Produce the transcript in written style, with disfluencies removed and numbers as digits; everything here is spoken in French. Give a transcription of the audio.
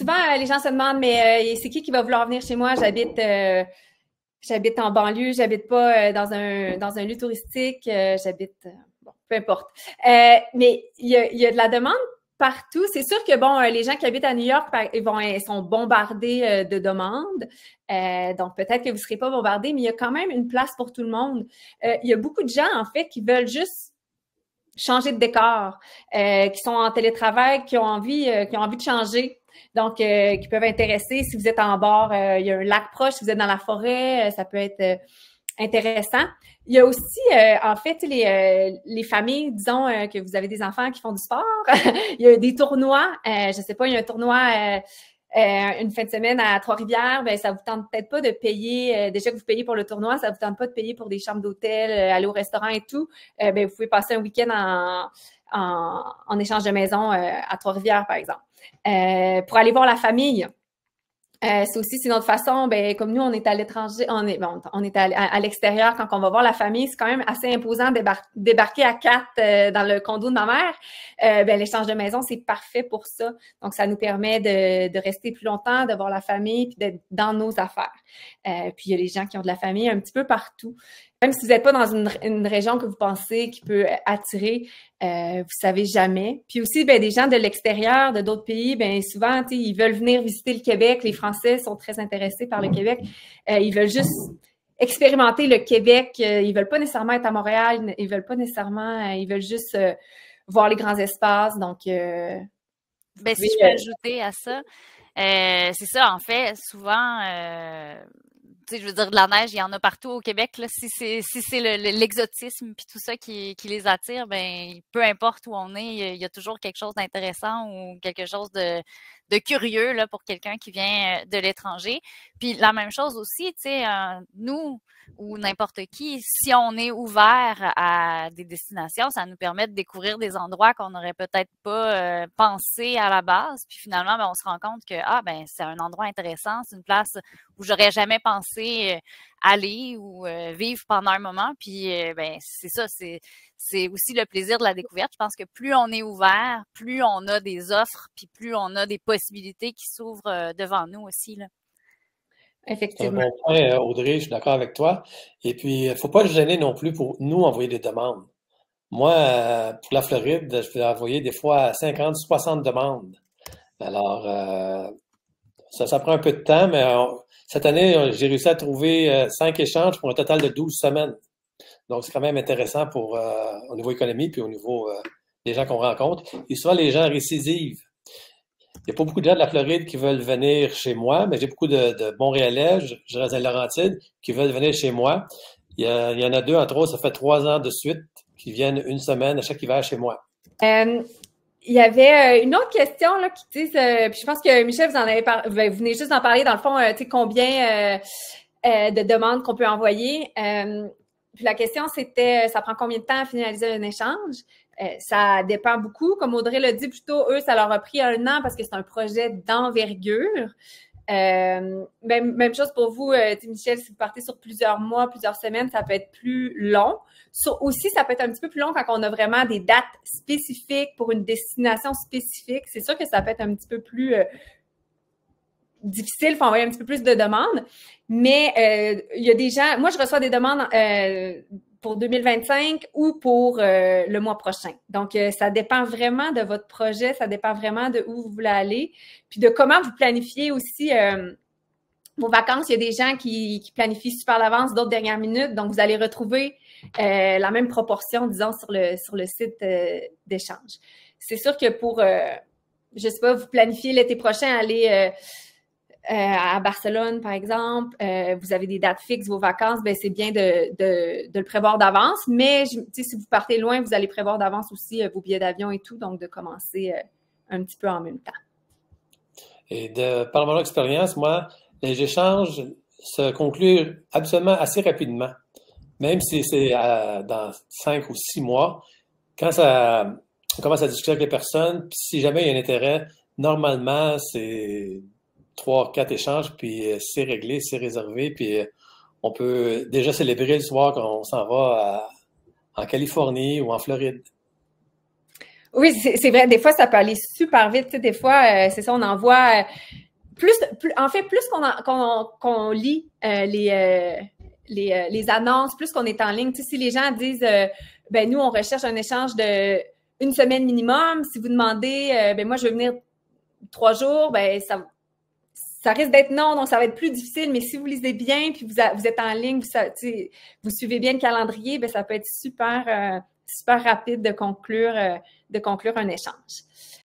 souvent, les gens se demandent, mais c'est qui va vouloir venir chez moi? J'habite en banlieue, j'habite pas dans un lieu touristique, bon, peu importe. Mais il y a de la demande partout. C'est sûr que bon, les gens qui habitent à New York, ils sont bombardés de demandes. Donc peut-être que vous serez pas bombardés, mais il y a quand même une place pour tout le monde. Il y a beaucoup de gens en fait qui veulent juste changer de décor, qui sont en télétravail, qui ont envie de changer. Donc, qui peuvent intéresser. Si vous êtes en bord, il y a un lac proche. Si vous êtes dans la forêt, ça peut être intéressant. Il y a aussi, en fait, les familles, disons que vous avez des enfants qui font du sport. Il y a des tournois. Je sais pas, il y a un tournoi une fin de semaine à Trois-Rivières. Ben, ça vous tente peut-être pas de payer. Déjà que vous payez pour le tournoi, ça vous tente pas de payer pour des chambres d'hôtel, aller au restaurant et tout. Ben, vous pouvez passer un week-end en échange de maison à Trois-Rivières, par exemple. Pour aller voir la famille. C'est notre façon, ben, comme nous, on est à l'étranger, on est à l'extérieur quand on va voir la famille, c'est quand même assez imposant de débarquer à 4 dans le condo de ma mère. Ben, l'échange de maison, c'est parfait pour ça. Donc, ça nous permet de rester plus longtemps, de voir la famille, puis d'être dans nos affaires. Puis, il y a les gens qui ont de la famille un petit peu partout. Même si vous n'êtes pas dans une région que vous pensez qui peut attirer, vous savez jamais. Puis aussi, ben, des gens de l'extérieur, de d'autres pays, ben souvent, ils veulent venir visiter le Québec. Les Français sont très intéressés par le Québec. Ils veulent juste expérimenter le Québec. Ils veulent pas nécessairement être à Montréal. Ils veulent pas nécessairement. Ils veulent juste voir les grands espaces. Donc, ben, si je peux ajouter à ça, c'est ça. En fait, souvent. Tu sais, je veux dire, de la neige, il y en a partout au Québec. Là. Si c'est l'exotisme puis tout ça qui les attire, ben peu importe où on est, il y a toujours quelque chose d'intéressant ou quelque chose de curieux là pour quelqu'un qui vient de l'étranger. Puis la même chose aussi, tu sais, nous ou n'importe qui, si on est ouvert à des destinations, ça nous permet de découvrir des endroits qu'on n'aurait peut-être pas pensé à la base. Puis finalement, ben, on se rend compte que ben c'est un endroit intéressant, c'est une place où j'aurais jamais pensé aller ou vivre pendant un moment. Puis ben c'est ça, c'est aussi le plaisir de la découverte. Je pense que plus on est ouvert, plus on a des offres, puis plus on a des possibilités qui s'ouvrent devant nous aussi là. Effectivement. C'est un bon point, Audrey, je suis d'accord avec toi. Et puis, il ne faut pas se gêner non plus pour nous envoyer des demandes. Moi, pour la Floride, je peux envoyer des fois 50, 60 demandes. Alors, ça prend un peu de temps, mais cette année, j'ai réussi à trouver 5 échanges pour un total de 12 semaines. Donc, c'est quand même intéressant au niveau économie puis au niveau des gens qu'on rencontre. Et souvent, les gens récidivent. Il n'y a pas beaucoup de gens de la Floride qui veulent venir chez moi, mais j'ai beaucoup de Montréalais, je reste à Laurentides, qui veulent venir chez moi. Il y en a 2, entre autres, ça fait 3 ans de suite, qui viennent une semaine à chaque hiver chez moi. Il y avait une autre question là, qui dit, puis je pense que Michel, vous en avez vous venez juste d'en parler, dans le fond, tu sais, combien de demandes qu'on peut envoyer. Puis la question, c'était, ça prend combien de temps à finaliser un échange? Ça dépend beaucoup. Comme Audrey l'a dit plus tôt, eux, ça leur a pris 1 an parce que c'est un projet d'envergure. Même chose pour vous, Michel, si vous partez sur plusieurs mois, plusieurs semaines, ça peut être plus long. Aussi, ça peut être un petit peu plus long quand on a vraiment des dates spécifiques pour une destination spécifique. C'est sûr que ça peut être un petit peu plus difficile, il faut envoyer un petit peu plus de demandes. Mais il y a des gens, moi je reçois des demandes pour 2025 ou pour le mois prochain. Donc, ça dépend vraiment de votre projet, ça dépend vraiment de où vous voulez aller, puis de comment vous planifiez aussi vos vacances. Il y a des gens qui planifient super à l'avance, d'autres dernière minute. Donc, vous allez retrouver la même proportion, disons, sur le site d'échange. C'est sûr que pour, je sais pas, vous planifiez l'été prochain aller à Barcelone, par exemple, vous avez des dates fixes, vos vacances, ben c'est bien de le prévoir d'avance. Mais si vous partez loin, vous allez prévoir d'avance aussi vos billets d'avion et tout, donc de commencer un petit peu en même temps. Et par mon expérience, moi, les échanges se concluent absolument assez rapidement. Même si c'est dans 5 ou 6 mois, quand on commence à discuter avec les personnes, puis si jamais il y a un intérêt, normalement, c'est 3, 4 échanges, puis c'est réglé, c'est réservé, puis on peut déjà célébrer le soir quand on s'en va en Californie ou en Floride. Oui, c'est vrai. Des fois, ça peut aller super vite. Tu sais, des fois, c'est ça, on envoie en fait, plus qu'on lit les annonces, plus qu'on est en ligne. Tu sais, si les gens disent, ben nous, on recherche un échange de une semaine minimum. Si vous demandez, ben moi, je veux venir 3 jours, ben ça risque d'être non, donc ça va être plus difficile. Mais si vous lisez bien, puis vous êtes en ligne, vous suivez bien le calendrier, ben ça peut être super rapide de conclure un échange.